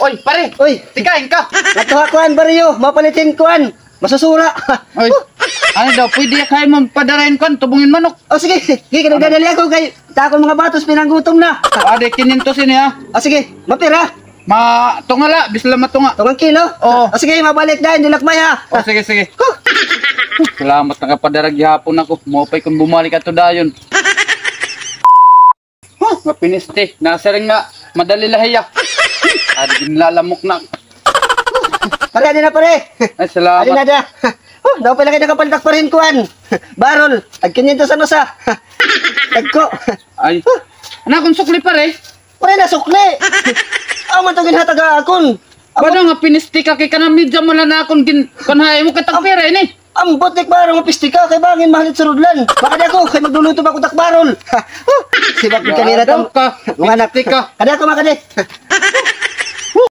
Oy, pare. Uy, Tikain ka. natuha kuan bariyo, mapalitin kuan. Masusura. Oy. Ano daw, pwede kayo mampadarain kan, tubungin manok. O sige, sige, nagdadali ako kay takon mga batos, pinanggutom na. Ade, kinintos niya. O sige, mapira. Matungala, bisla matunga. Tungang kilo. Oo. O sige, mabalik dahil, dilakmay ha. Oh, sige, sige. Salamat nakapadarag hapon ako. Maupay kung bumalik ato dayon. Huh, mapiniste. Nasa rin nga, madali lahiya. Adi lalamok na. Pare, adi na pare. Ay, Adi salamat. na da. Daw pala kayo nakapaltak pa rin kuan. Barol, ag 500 ano sa. Tagko. Ay, anak kong sukli pare. Pare na sukli. Ang matugin hataga akon. Paano nga piniste ka kay kanamidya mo lang na akong kanhay mo katang pera ini. Ang botik barong mapistika kay bangin mahalit sa rudlan. Baka di ako kay magluluto pa ko takbarol. Sibak ni kanira Daw tam. ka, Mga anak piniste ka. Kada ako makadi.